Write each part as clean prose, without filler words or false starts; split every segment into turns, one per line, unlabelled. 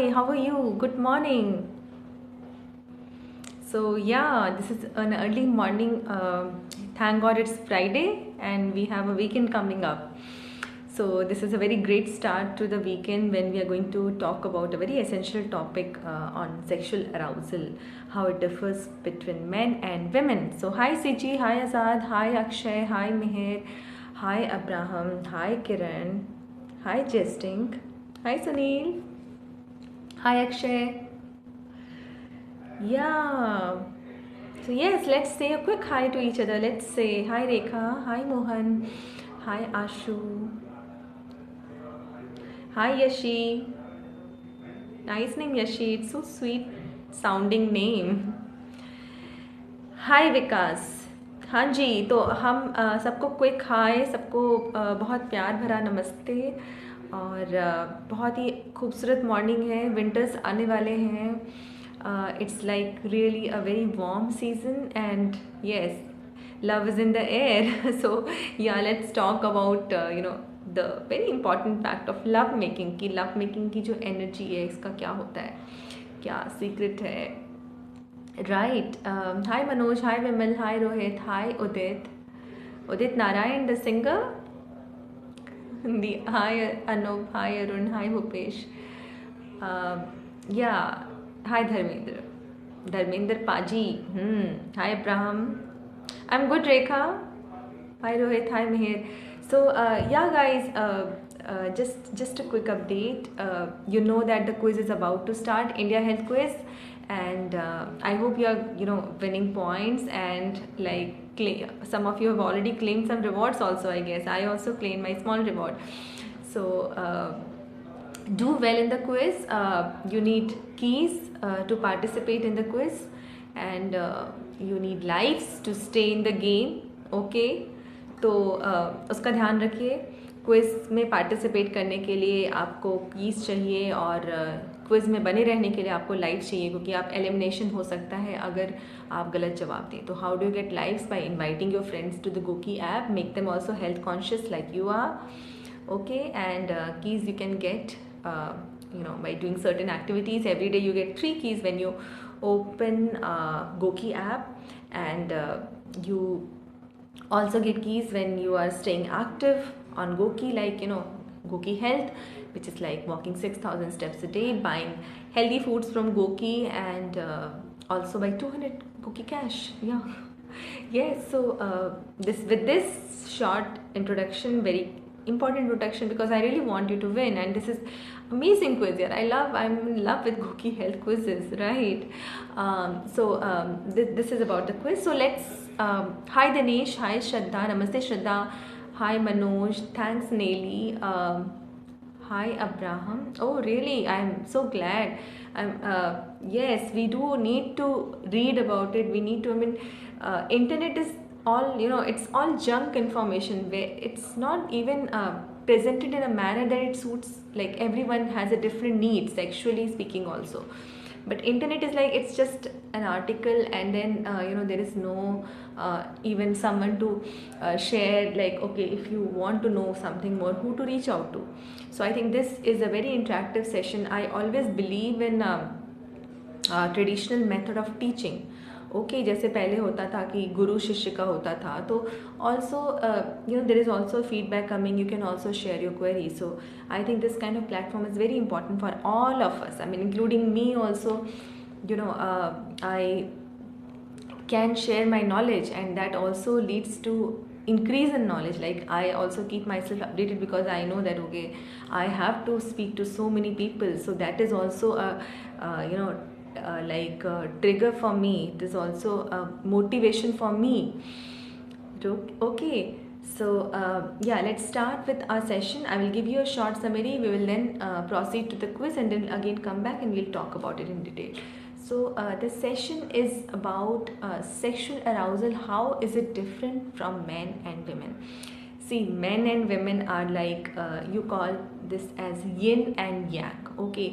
Hi, how are you? Good morning. So, yeah, this is an early morning. Thank God it's Friday and we have a weekend coming up. So, this is a very great start to the weekend when we are going to talk about a very essential topic on sexual arousal, how it differs between men and women. So, hi Siji, hi Azad, hi Akshay, hi Meher, hi Abraham, hi Kiran, hi Jesting, hi Sunil, hi Akshay. Yeah. So yes, let's say a quick hi to each other. Let's say hi Rekha, hi Mohan, hi Ashu, hi Yashi. Nice name Yashi. It's so sweet sounding name. हाय विकास. हाँ जी, तो हम सबको quick हाय, सबको बहुत प्यार भरा नमस्ते. और बहुत ही खूबसूरत मॉर्निंग है. विंटर्स आने वाले हैं. It's like really a very warm season and yes, love is in the air. So yeah, let's talk about the very important fact of love making, कि love making की जो energy है इसका क्या होता है, क्या secret है. Right. Hi Manoj, hi Vimal, hi Rohit, hi Udit. Udit Narayan, the singer. Hi Anup, hi Arun, hi Bhupesh. Um, yeah. Hi Dharmendra. Dharmendra Paji. Hi Abraham. I'm good, Rekha. Hi Rohit, hi Meher. So yeah, guys, just a quick update. You know that the quiz is about to start, India Health Quiz, and I hope you are winning points and like some of you have already claimed some rewards also. I guess I also claimed my small reward. So. Do well in the quiz. You need keys to participate in the quiz, and you need lives to stay in the game. Okay, तो उसका ध्यान रखिए. Quiz में participate करने के लिए आपको keys चाहिए और क्विज़ में बने रहने के लिए आपको लाइव्स चाहिए, क्योंकि आप एलिमिनेशन हो सकता है अगर आप गलत जवाब दें. तो how do you get lives? By inviting your friends to the Goki app. Make them also health conscious like you are. Okay, and keys you can get by doing certain activities. Every day you get 3 keys when you open Goki app, and you also get keys when you are staying active on Goki, like Goki Health, which is like walking 6,000 steps a day, buying healthy foods from Goki, and also buy 200 Goki cash. Yeah. Yes, so this short introduction, very important introduction, because I really want you to win, and this is amazing quiz. Yeah, I'm in love with Goki Health quizzes, right? This is about the quiz. So let's hi Dinesh, hi Shraddha, Namaste Shraddha, hi Manoj, thanks Nelly. Hi Abraham. Oh really? I'm so glad. Yes, we do need to read about it. We need to. I mean, internet is all it's all junk information where it's not even presented in a manner that it suits. Like everyone has a different need, sexually speaking, also. But internet is like it's just an article, and then there is no even someone to share, like okay, if you want to know something more, who to reach out to. So I think this is a very interactive session. I always believe in traditional method of teaching. Okay, जैसे पहले होता था कि गुरु शिष्य का होता था, तो also there is also feedback coming. You can also share your query. So I think this kind of platform is very important for all of us. I mean including me also. I can share my knowledge, and that also leads to increase in knowledge. Like I also keep myself updated because I know that okay, I have to speak to so many people, so that is also a like a trigger for me. It is also a motivation for me. Okay, so yeah, let's start with our session. I will give you a short summary. We will then proceed to the quiz, and then again come back and we'll talk about it in detail. So this session is about sexual arousal. How is it different from men and women? See, men and women are like you call this as yin and yang. Okay,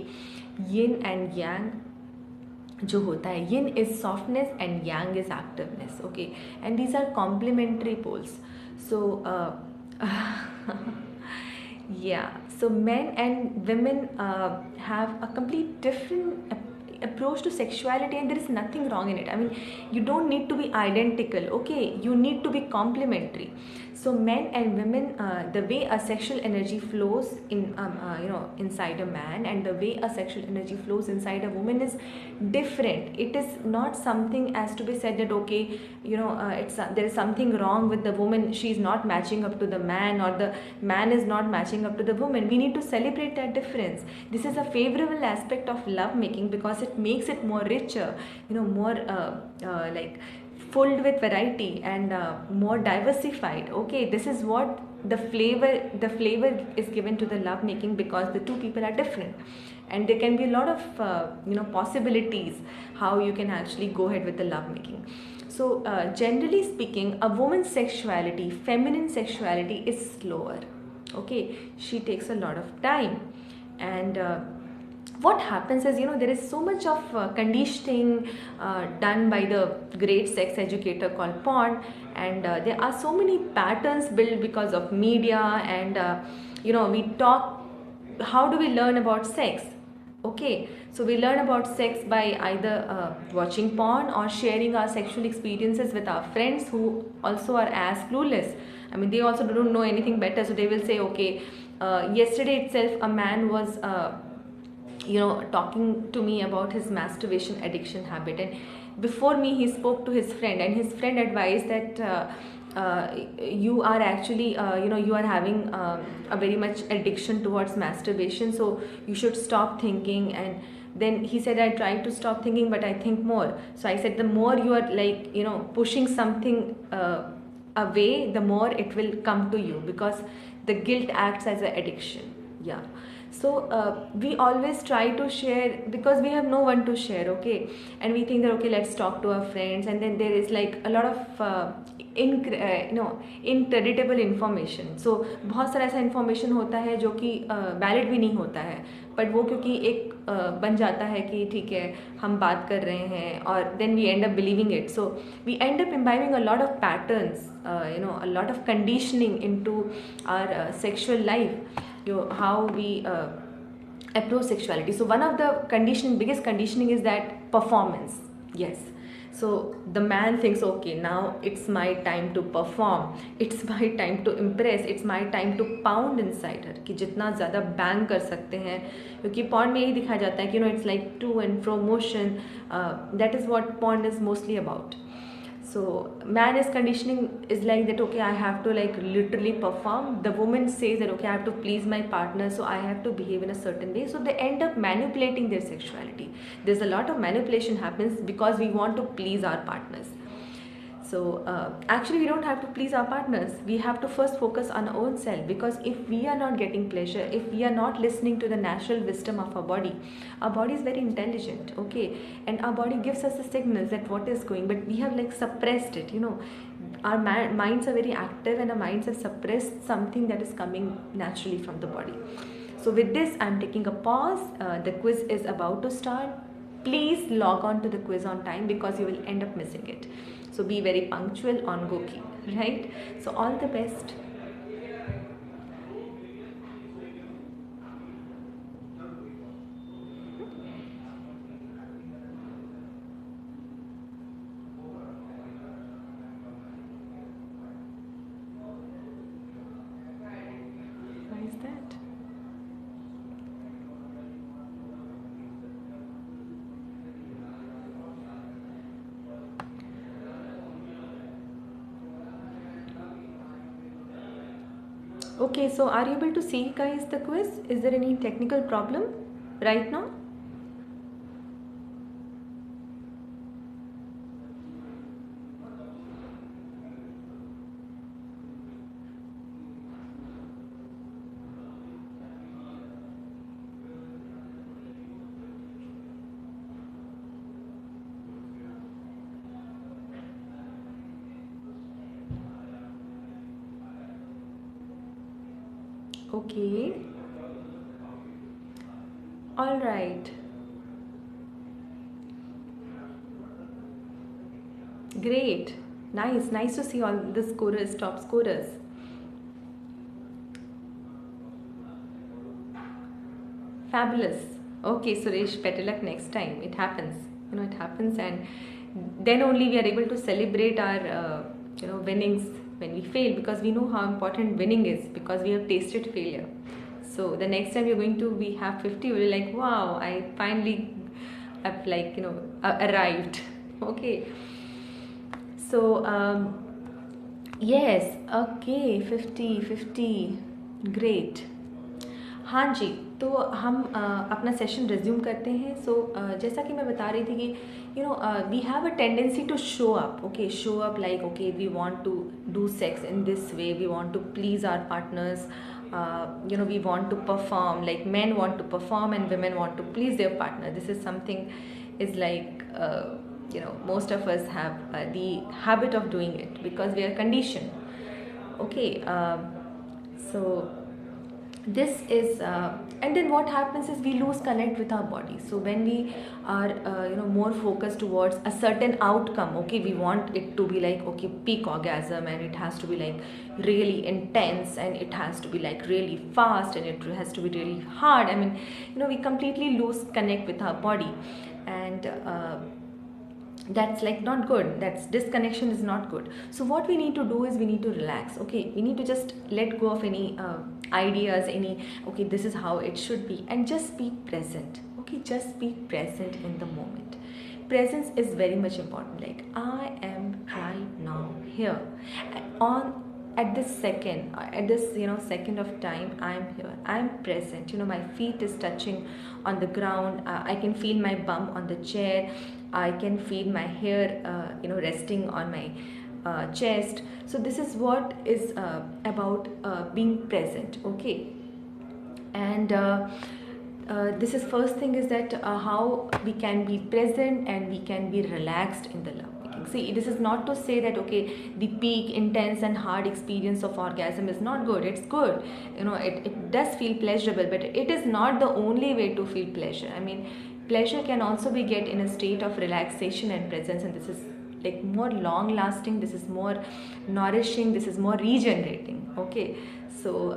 yin and yang जो होता है, yin is softness and yang is activeness. Okay, and these are complementary poles. So yeah, So men and women have a complete different approach to sexuality, and there is nothing wrong in it. I mean, you don't need to be identical, okay? You need to be complementary. So men and women, the way a sexual energy flows in inside a man, and the way a sexual energy flows inside a woman is different. It is not something as to be said that okay, there is something wrong with the woman, she is not matching up to the man, or the man is not matching up to the woman. We need to celebrate that difference. This is a favorable aspect of love making because it makes it more richer, more like filled with variety, and more diversified. Okay, this is what the flavor is given to the love making, because the two people are different, and there can be a lot of possibilities how you can actually go ahead with the love making. So generally speaking, a woman's sexuality, feminine sexuality, is slower. Okay, she takes a lot of time, and what happens is, there is so much of conditioning done by the great sex educator called porn, and there are so many patterns built because of media, and we talk. How do we learn about sex? Okay, so we learn about sex by either watching porn or sharing our sexual experiences with our friends who also are as clueless. I mean, they also don't know anything better, so they will say, okay, yesterday itself a man was talking to me about his masturbation addiction habit, and before me he spoke to his friend, and his friend advised that you are actually you are having a very much addiction towards masturbation, so you should stop thinking. And then he said, I tried to stop thinking, but I think more. So I said, the more you are like pushing something away, the more it will come to you, because the guilt acts as an addiction. Yeah. So we always try to share because we have no one to share, okay? And we think that okay, let's talk to our friends, and then there is like a lot of incredible information. So बहुत सारा ऐसा information होता है जो कि valid भी नहीं होता है, but वो क्योंकि एक बन जाता है कि ठीक है हम बात कर रहे हैं, और then we end up believing it. So we end up imbibing a lot of patterns, a lot of conditioning into our sexual life, how we approach sexuality. So one of the biggest conditioning is that performance. Yes. So the man thinks, okay, now it's my time to perform, it's my time to impress, it's my time to pound inside her, कि जितना ज़्यादा bang कर सकते हैं, क्योंकि porn में यही दिखाया जाता है कि it's like to and fro motion. That is what porn is mostly about. So man is conditioning is like that, okay, I have to like literally perform. The woman says that okay, I have to please my partner, so I have to behave in a certain way. So they end up manipulating their sexuality. There's a lot of manipulation happens because we want to please our partners. So actually we don't have to please our partners. We have to first focus on our own self, because if we are not getting pleasure, if we are not listening to the natural wisdom of our body is very intelligent, okay, and our body gives us the signals that what is going, but we have like suppressed it. Our minds are very active, and our minds have suppressed something that is coming naturally from the body. So with this, I'm taking a pause. The quiz is about to start. Please log on to the quiz on time, because you will end up missing it. So be very punctual on Goki, right? So all the best. Why is that? Okay, so are you able to see guys the quiz? Is there any technical problem right now? Okay. All right. Great. Nice to see all the scorers, top scorers. Fabulous. Okay, Suresh, better luck next time. It happens. It happens, and then only we are able to celebrate our, winnings when we fail, because we know how important winning is, because we have tasted failure. So the next time you're going to we have 50, we're like, wow, I finally have arrived. Okay. So yes, okay, 50 great. हाँ जी, तो हम अपना session resume करते हैं. सो जैसा कि मैं बता रही थी कि we have a tendency to show up. Okay, show up like, okay, we want to do sex in this way, we want to please our partners, we want to perform, like men want to perform and women want to please their partner. This is something is like, most of us have the habit of doing it because we are conditioned. Okay, so this is and then what happens is we lose connect with our body. So when we are more focused towards a certain outcome, okay, we want it to be like, okay, peak orgasm, and it has to be like really intense, and it has to be like really fast, and it has to be really hard. I mean, we completely lose connect with our body, and that's like not good. That's disconnection is not good. So what we need to do is we need to relax. Okay, we need to just let go of any ideas, any, okay, this is how it should be, and just be present. Okay, just be present in the moment. Presence is very much important. Like, I am right now here on at this second, at this second of time. I'm here, I'm present. My feet is touching on the ground. I can feel my bum on the chair. I can feel my hair resting on my chest. So this is what is about being present. Okay, and this is first thing is that how we can be present and we can be relaxed in the love making. See, this is not to say that, okay, the peak intense and hard experience of orgasm is not good. It's good, it does feel pleasurable, but it is not the only way to feel pleasure. I mean, pleasure can also be get in a state of relaxation and presence, and this is like more long lasting, this is more nourishing, this is more regenerating. Okay, so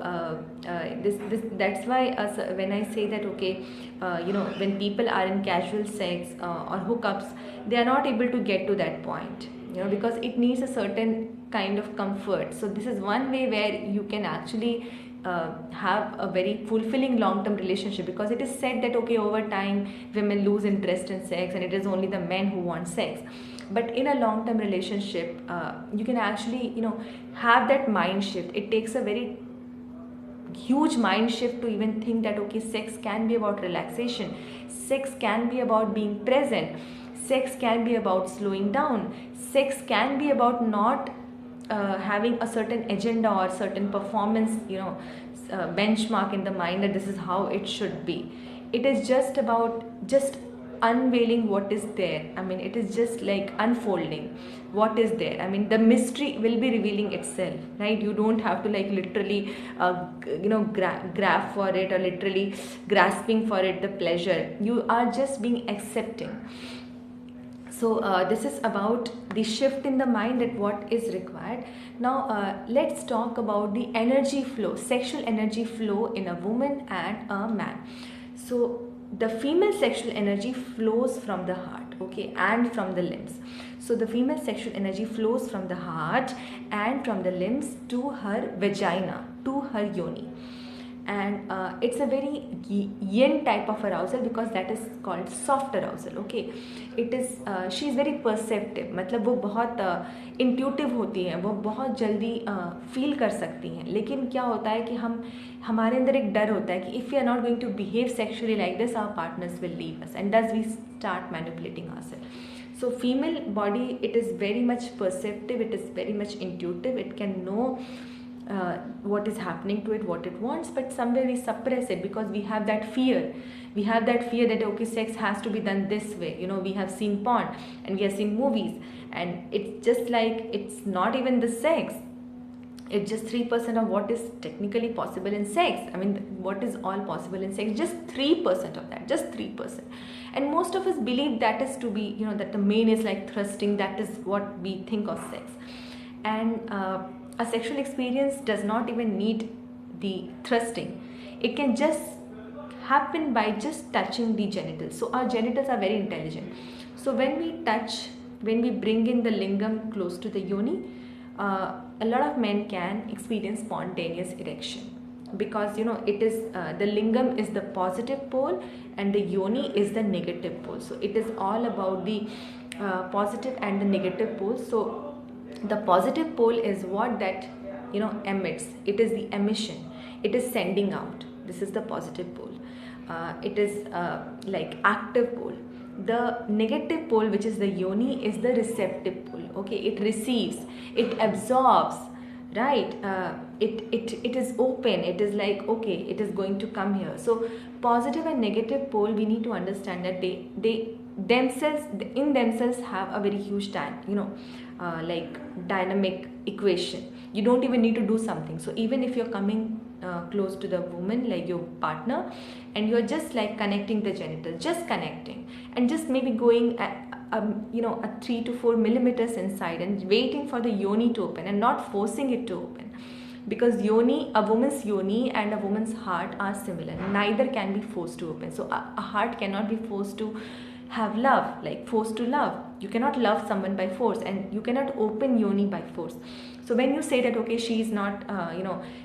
this that's why when I say that, okay, when people are in casual sex or hookups, they are not able to get to that point, because it needs a certain kind of comfort. So this is one way where you can actually have a very fulfilling long-term relationship, because it is said that, okay, over time women lose interest in sex and it is only the men who want sex. But in a long-term relationship, you can actually have that mind shift. It takes a very huge mind shift to even think that, okay, sex can be about relaxation, sex can be about being present, sex can be about slowing down, sex can be about not having a certain agenda or certain performance benchmark in the mind that this is how it should be. It is just about just unveiling what is there. I mean, it is just like unfolding what is there. I mean, the mystery will be revealing itself, right? You don't have to like literally grab for it or literally grasping for it the pleasure. You are just being accepting. So this is about the shift in the mind, that what is required. Now let's talk about the energy flow, sexual energy flow in a woman and a man. So the female sexual energy flows from the heart, okay, and from the limbs. So the female sexual energy flows from the heart and from the limbs to her vagina, to her yoni. And it's a very yin type of arousal, because that is called soft arousal. Okay, it is she is very perceptive, मतलब वो बहुत intuitive होती हैं, वो बहुत जल्दी feel कर सकती हैं. लेकिन क्या होता है कि हमारे अंदर एक डर होता है कि if we are not going to behave sexually like this, our partners will leave us, and thus we start manipulating ourselves. So female body, it is very much perceptive, it is very much intuitive, it can know what is happening to it, what it wants, but somewhere we suppress it because we have that fear. We have that fear that, okay, sex has to be done this way. We have seen porn and we have seen movies, and it's just like, it's not even the sex. It's just 3% of what is technically possible in sex. I mean, what is all possible in sex? Just 3% of that, just 3%. And most of us believe that is to be, that the main is like thrusting, that is what we think of sex. And a sexual experience does not even need the thrusting. It can just happen by just touching the genitals. So our genitals are very intelligent. So when we touch, when we bring in the lingam close to the yoni, a lot of men can experience spontaneous erection, because it is the lingam is the positive pole and the yoni is the negative pole. So it is all about the positive and the negative pole. So the positive pole is what that emits. It is the emission, it is sending out. This is the positive pole. It is like active pole. The negative pole, which is the yoni, is the receptive pole. Okay, it receives, it absorbs, right? It is open, it is like, okay, it is going to come here. So positive and negative pole, we need to understand that they themselves, in themselves, have a very huge like dynamic equation. You don't even need to do something. So even if you're coming close to the woman, like your partner, and you're just like connecting the genitals, just connecting, and just maybe going a 3 to 4 millimeters inside and waiting for the yoni to open and not forcing it to open, because a woman's yoni and a woman's heart are similar. Neither can be forced to open. So a heart cannot be forced to have love, like forced to love. You cannot love someone by force, and you cannot open yoni by force. So when you say that, okay, she is not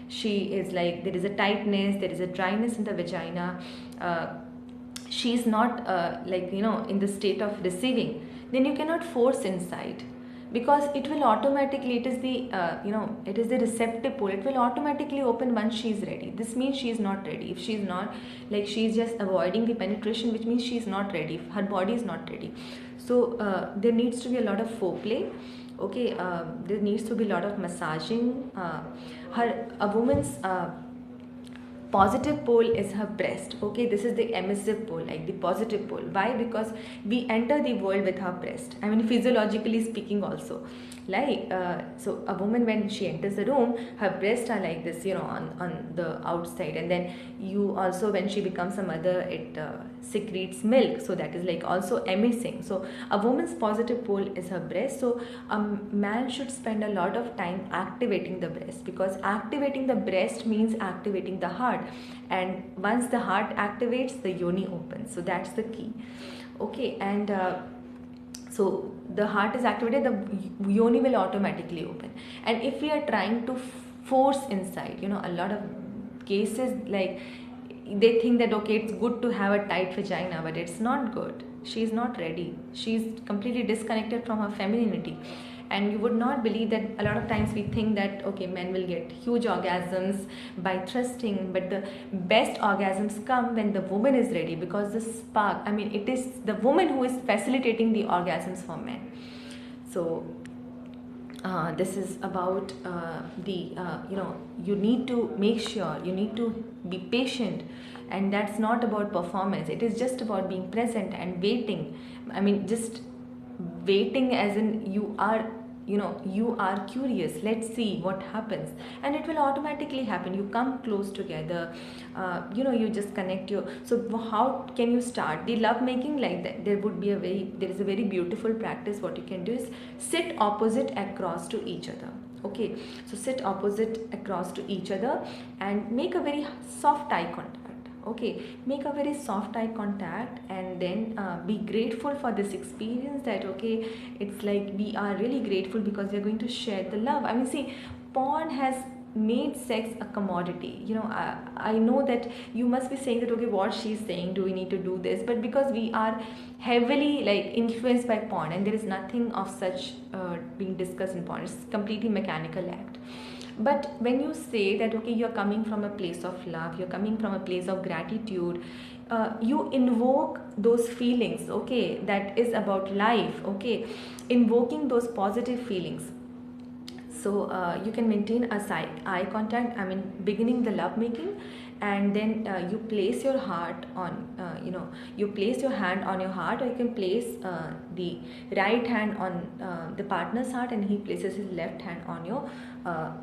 she is like, there is a tightness, there is a dryness in the vagina, she is not in the state of receiving, then you cannot force inside, because it will automatically, it is the it is the receptive pole, it will automatically open once she is ready. This means she is not ready. If she is not, like, she is just avoiding the penetration, which means she is not ready, her body is not ready. So there needs to be a lot of foreplay. Okay, there needs to be a lot of massaging. A woman's positive pole is her breast. Okay, this is the emissive pole, like the positive pole. Why? Because we enter the world with her breast. I mean, physiologically speaking also, like so a woman, when she enters the room, her breasts are like this, on the outside, and then you also, when she becomes a mother, it secretes milk, so that is like also emitting. So a woman's positive pole is her breast. So a man should spend a lot of time activating the breast, because activating the breast means activating the heart, and once the heart activates, the yoni opens. So that's the key. Okay, and so the heart is activated, the yoni will automatically open. And if we are trying to force inside, a lot of cases, like, they think that, okay, it's good to have a tight vagina, but it's not good. She is not ready. She is completely disconnected from her femininity. And you would not believe that a lot of times we think that, okay, men will get huge orgasms by thrusting, but the best orgasms come when the woman is ready, because the spark, I mean, it is the woman who is facilitating the orgasms for men. So this is about you need to make sure, you need to be patient, and that's not about performance. It is just about being present and waiting. I mean, just waiting, as in you are curious, let's see what happens, and it will automatically happen. You come close together, you just connect your. So how can you start the love making? Like that, there is a very beautiful practice. What you can do is sit opposite across to each other. Okay, so sit opposite across to each other and make a very soft eye contact. Okay, make a very soft eye contact, and then be grateful for this experience, that, okay, it's like we are really grateful because we're going to share the love. I mean, see, porn has made sex a commodity. I know that you must be saying that, okay, what she's saying, do we need to do this? But because we are heavily like influenced by porn, and there is nothing of such being discussed in porn. It's completely mechanical act. But when you say that, okay, you're coming from a place of love, you're coming from a place of gratitude, you invoke those feelings, okay, that is about life, okay, invoking those positive feelings. So you can maintain a eye contact, I mean, beginning the love making, and then you place your heart on, you place your hand on your heart, or you can place the right hand on the partner's heart, and he places his left hand on your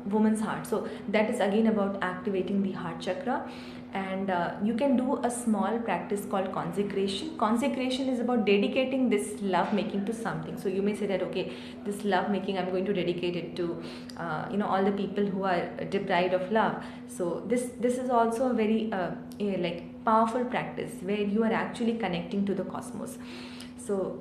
woman's heart. So that is again about activating the heart chakra. And you can do a small practice called consecration. Consecration is about dedicating this love making to something. So you may say that, okay, this love making, I'm going to dedicate it to all the people who are deprived of love. So this is also a very like powerful practice where you are actually connecting to the cosmos. So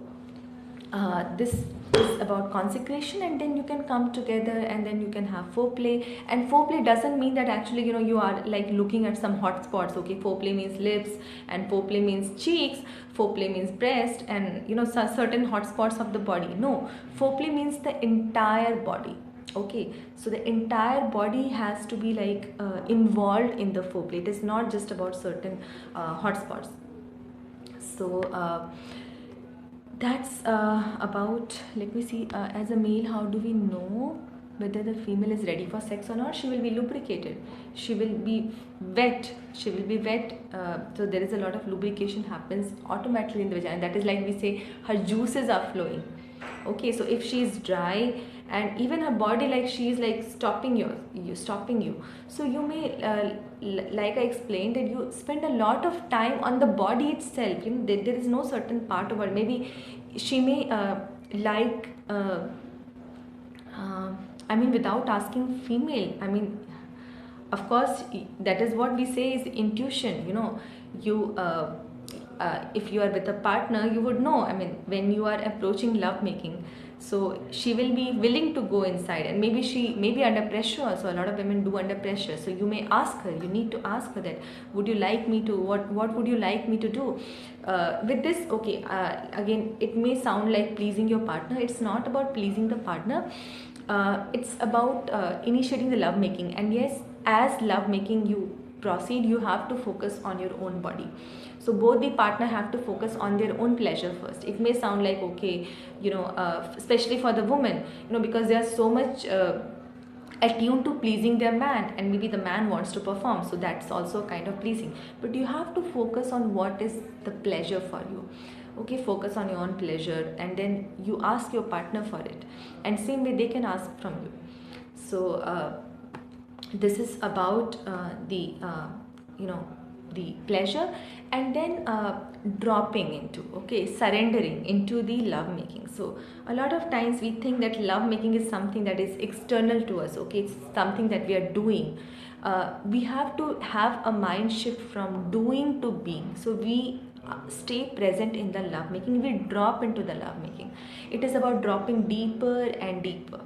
this is about consecration, and then you can come together and then you can have foreplay. And foreplay doesn't mean that actually you are like looking at some hot spots. Okay, foreplay means lips, and foreplay means cheeks, foreplay means breast, and certain hot spots of the body. No, foreplay means the entire body. Okay, so the entire body has to be like involved in the foreplay. It is not just about certain hot spots. So that's about, let me see, as a male, how do we know whether the female is ready for sex or not? She will be lubricated, she will be wet, so there is a lot of lubrication happens automatically in the vagina. That is like we say her juices are flowing. Okay, so if she is dry and even her body, like she is like stopping you, so you may like I explained, that you spend a lot of time on the body itself. There is no certain part of her. Maybe she may like I mean, without asking female, I mean, of course, that is what we say is intuition. You if you are with a partner, you would know. I mean, when you are approaching love making, so she will be willing to go inside, and maybe she may be under pressure also. A lot of women do under pressure. So you may ask her, you need to ask her that, would you like me to, what would you like me to do with this? Okay, again, it may sound like pleasing your partner. It's not about pleasing the partner. It's about initiating the love making. And yes, as love making you proceed, you have to focus on your own body. So both the partner have to focus on their own pleasure first. It may sound like, okay, especially for the woman, because they are so much attuned to pleasing their man, and maybe the man wants to perform, so that's also kind of pleasing. But you have to focus on what is the pleasure for you. Okay, focus on your own pleasure, and then you ask your partner for it, and same way they can ask from you. So this is about the pleasure, and then dropping into, surrendering into the love making. So a lot of times we think that love making is something that is external to us. Okay, it's something that we are doing. We have to have a mind shift from doing to being. So we stay present in the love making, we drop into the love making. It is about dropping deeper and deeper,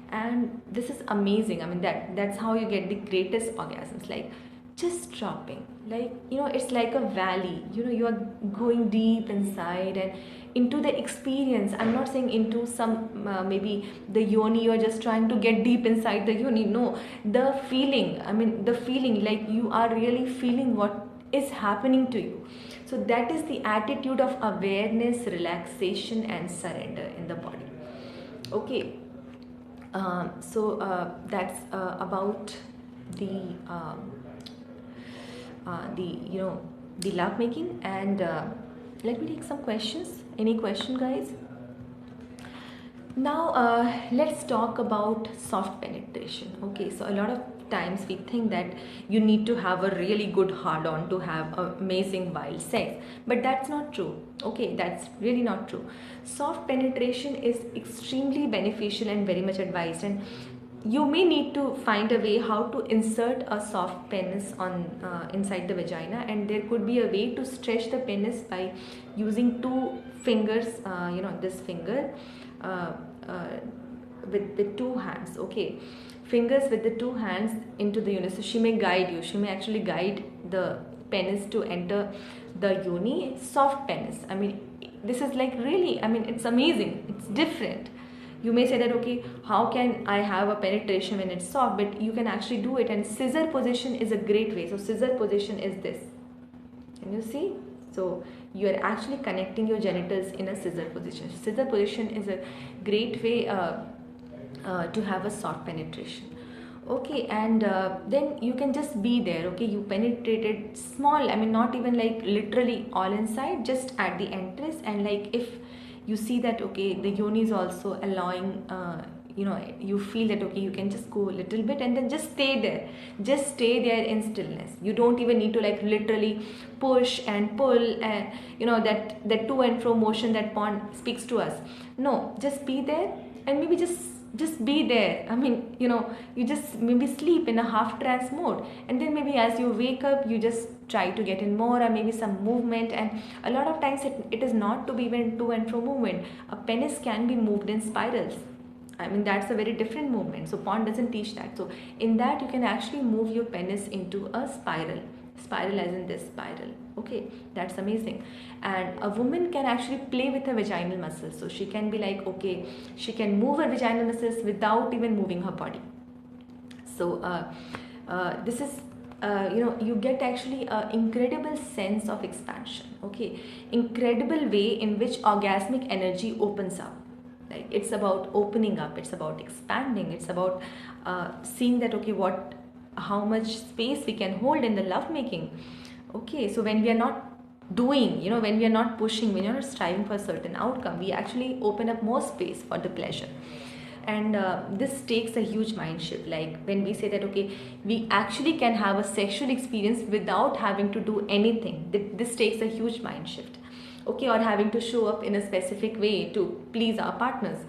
and this is amazing. I mean, that's how you get the greatest orgasms, like just dropping, like it's like a valley. You are going deep inside and into the experience. I'm not saying into some maybe the yoni, you're just trying to get deep inside the yoni. No, the feeling, I mean the feeling, like you are really feeling what is happening to you. So that is the attitude of awareness, relaxation and surrender in the body. Okay, so that's about the the love making. And let me take some questions. Any question, guys? Now let's talk about soft penetration. Okay, so a lot of times we think that you need to have a really good hard-on to have amazing wild sex, but that's not true. Okay, that's really not true. Soft penetration is extremely beneficial and very much advised, and you may need to find a way how to insert a soft penis on inside the vagina, and there could be a way to stretch the penis by using two fingers, this finger with two hands. Okay, fingers with the two hands into the yoni. So she may guide you, she may actually guide the penis to enter the yoni. Soft penis, I mean, this is like really, I mean, it's amazing, it's different. You may say that, okay, how can I have a penetration when it's soft? But you can actually do it, and scissor position is a great way. So scissor position is this, can you see? So you are actually connecting your genitals in a scissor position. Scissor position is a great way to have a soft penetration. Okay, and then you can just be there. Okay, you penetrated small, I mean not even like literally all inside, just at the entrance. And like if you see that, okay, the yoni is also allowing, you feel that, okay, you can just go a little bit and then just stay there. Just stay there in stillness. You don't even need to like literally push and pull and that to and fro motion that Pond speaks to us. No, just be there, and maybe just just be there. I mean, you just maybe sleep in a half trance mode, and then maybe as you wake up, you just try to get in more, or maybe some movement. And a lot of times it is not to be even to and fro movement. A penis can be moved in spirals. I mean, that's a very different movement. So porn doesn't teach that. So in that, you can actually move your penis into a spiral. Spiral as in this spiral. Okay, that's amazing. And a woman can actually play with her vaginal muscles. So she can be like, okay, she can move her vaginal muscles without even moving her body. So this is you get actually an incredible sense of expansion. Okay, incredible way in which orgasmic energy opens up. Like, it's about opening up, it's about expanding, it's about seeing that, okay, how much space we can hold in the love making. Okay, so when we are not doing, when we are not pushing, when you're not striving for a certain outcome, we actually open up more space for the pleasure. And this takes a huge mind shift. Like when we say that, okay, we actually can have a sexual experience without having to do anything, this takes a huge mind shift. Okay, or having to show up in a specific way to please our partners.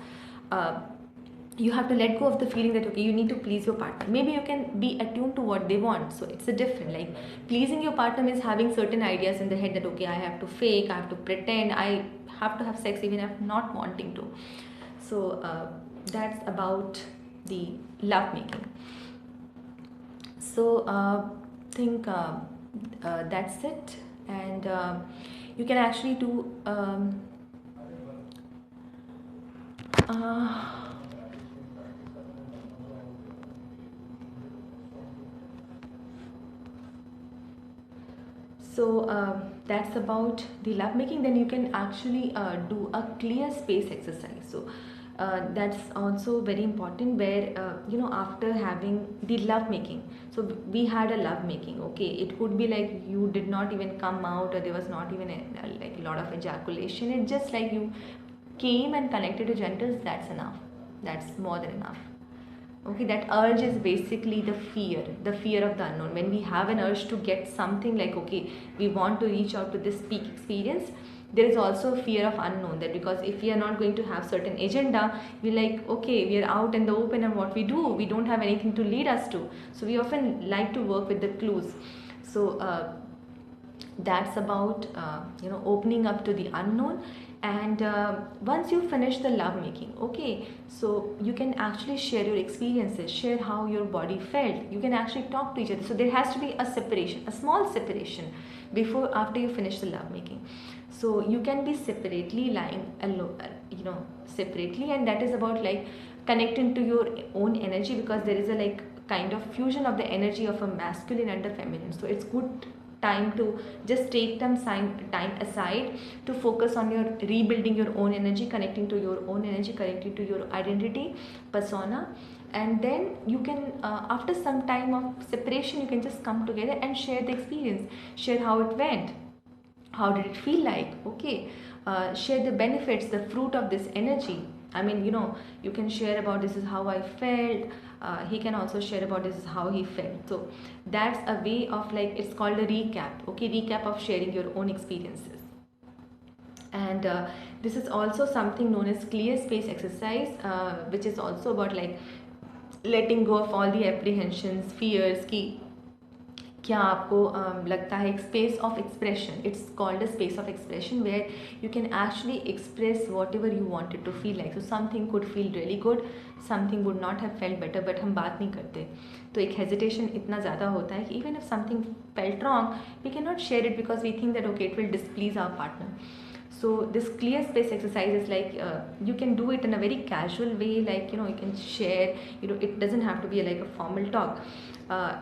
You have to let go of the feeling that, okay, you need to please your partner. Maybe you can be attuned to what they want. So it's a different, like, pleasing your partner means having certain ideas in the head that, okay, I have to fake, I have to pretend, I have to have sex even if I'm not wanting to. So that's about the love making. So think that's it. And you can actually do so that's about the love making. Then you can actually do a clear space exercise. So that's also very important, where after having the love making, so we had a love making. Okay, it could be like you did not even come out, or there was not even like a lot of ejaculation. It's just like you came and connected to genitals. That's enough, that's more than enough. Okay, that urge is basically the fear of the unknown. When we have an urge to get something, like, okay, we want to reach out to this peak experience, there is also a fear of unknown, that because if we are not going to have certain agenda, we're like, okay, we are out in the open, and what we do, we don't have anything to lead us to. So we often like to work with the clues. So that's about opening up to the unknown. And once you finish the love making, okay, so you can actually share your experiences, share how your body felt. You can actually talk to each other. So there has to be a separation, a small separation, after you finish the love making. So you can be separately lying alone, separately, and that is about like connecting to your own energy, because there is a like kind of fusion of the energy of a masculine and a feminine. So it's good time to just take time aside to focus on your rebuilding your own energy, connecting to your own energy, connecting to your identity, persona. And then you can after some time of separation, you can just come together and share the experience, share how it went, how did it feel like. Okay, share the benefits, the fruit of this energy. I mean, you can share about, this is how I felt. He can also share about, this is how he felt. So that's a way of, like, it's called a recap. Okay, recap of sharing your own experiences. And this is also something known as clear space exercise, which is also about like letting go of all the apprehensions, fears की क्या आपको लगता है एक space of expression. It's called a space of expression where you can actually express whatever you wanted to feel like. So something could feel really good, something would not have felt better, but हम बात नहीं करते. तो एक hesitation इतना ज़्यादा होता है कि even if something felt wrong, we can not share it because we think that okay it will displease our partner. So this clear space exercise is like you can do it in a very casual way, like you can share, it doesn't have to be like a formal talk,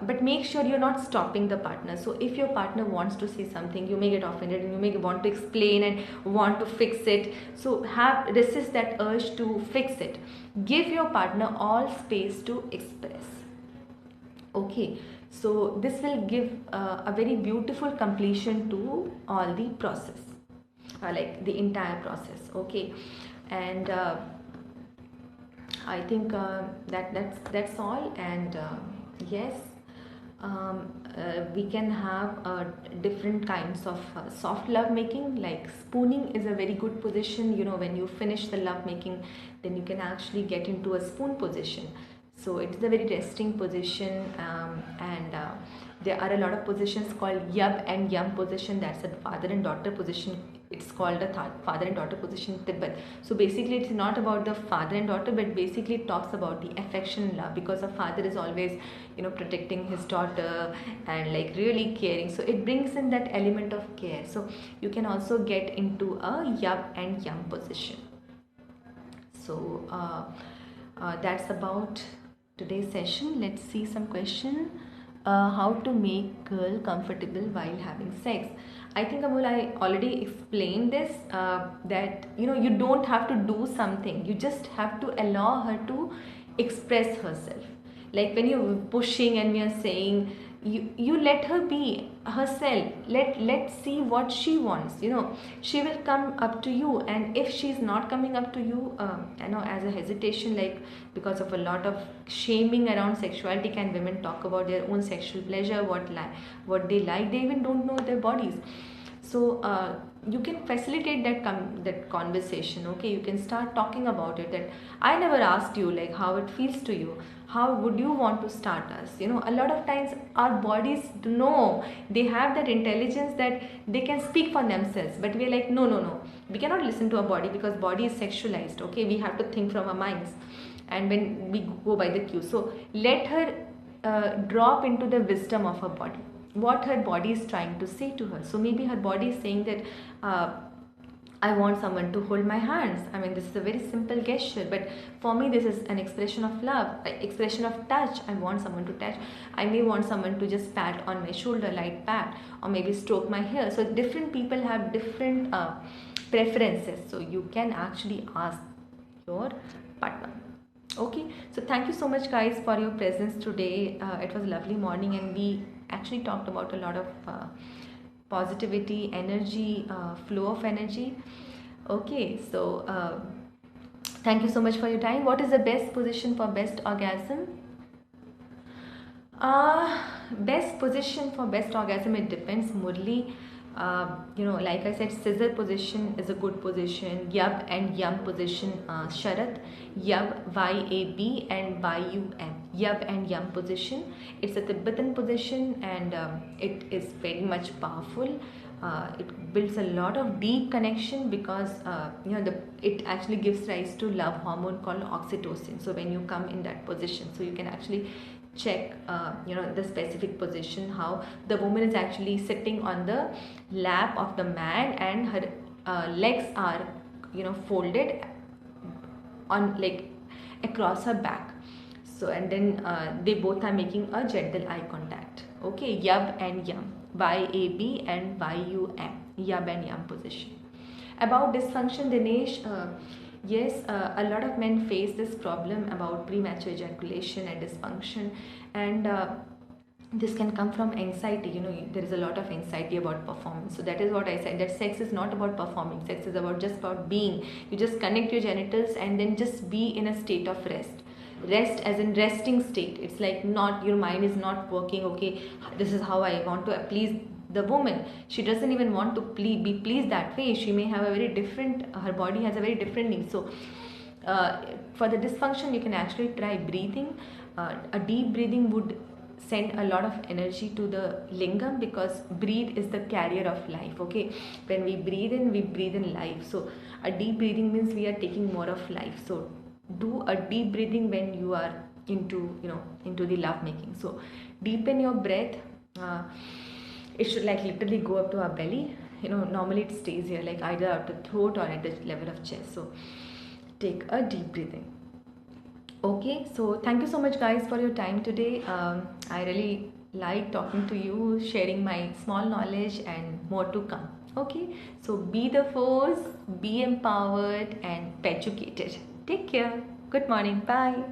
but make sure you're not stopping the partner. So if your partner wants to say something, you may get offended and you may want to explain and want to fix it. So resist that urge to fix it. Give your partner all space to express. Okay, so this will give a very beautiful completion to all the process. Like the entire process. Okay, and I think that's all. And yes, We can have different kinds of soft love making, like spooning is a very good position. When you finish the love making, then you can actually get into a spoon position. So it's a very resting position, and there are a lot of positions called yub and yum position. That's a father and daughter position. It's called a father and daughter position in Tibet. So basically, it's not about the father and daughter, but basically it talks about the affection and love, because a father is always, protecting his daughter and like really caring. So it brings in that element of care. So you can also get into a yub and yum position. So that's about today's session. Let's see some question. How to make girl comfortable while having sex. I think, Amol, I already explained this, that you don't have to do something, you just have to allow her to express herself. Like when you're pushing and we are saying, you let her be herself, let's see what she wants. She will come up to you, and if she's not coming up to you, as a hesitation, like because of a lot of shaming around sexuality, can women talk about their own sexual pleasure, what they like, they even don't know their bodies. So you can facilitate that conversation. Okay, you can start talking about it, that I never asked you like how it feels to you, how would you want to start us. A lot of times our bodies know, they have that intelligence that they can speak for themselves, but we're like, no, no, no, we cannot listen to our body, because body is sexualized. Okay, we have to think from our minds, and when we go by the cue. So let her drop into the wisdom of her body, what her body is trying to say to her. So maybe her body is saying that, I want someone to hold my hands. I mean, this is a very simple gesture, but for me, this is an expression of love, expression of touch. I want someone to touch. I may want someone to just pat on my shoulder, light pat, or maybe stroke my hair. So different people have different preferences. So you can actually ask your partner. Okay, so thank you so much, guys, for your presence today. It was a lovely morning, and we actually talked about a lot of positivity, energy, flow of energy. Okay, so thank you so much for your time. What is the best position for best orgasm? Best position for best orgasm, it depends, Murli. Like I said, scissor position is a good position. Yub and yum position, Sharat. Yub, Y-A-B, and Y-U-M. Yub and yum position. It's a Tibetan position, and it is very much powerful. It builds a lot of deep connection, because it actually gives rise to love hormone called oxytocin. So when you come in that position, so you can actually check the specific position, how the woman is actually sitting on the lap of the man, and her legs are folded on, like, across her back. So, and then they both are making a gentle eye contact. Okay, yub and yum, Y-A-B and Y-U-M, yub and yum position. About dysfunction, Dinesh, yes, a lot of men face this problem about premature ejaculation and dysfunction, and this can come from anxiety. There is a lot of anxiety about performance. So that is what I said, that sex is not about performing. Sex is about being. You just connect your genitals and then just be in a state of rest as in resting state. It's like, not, your mind is not working, okay, this is how I want to please the woman. She doesn't even want to be pleased that way. She may have a very different, her body has a very different need. So for the dysfunction, you can actually try breathing. A deep breathing would send a lot of energy to the lingam, because breathe is the carrier of life. Okay, when we breathe in life. So a deep breathing means we are taking more of life. So do a deep breathing when you are into the love making. So deepen your breath. It should like literally go up to our belly. Normally it stays here, like either at the throat or at the level of chest. So take a deep breathing. Okay, so thank you so much, guys, for your time today. I really like talking to you, sharing my small knowledge, and more to come. Okay, so be the force, be empowered, and educated. Take care. Good morning. Bye.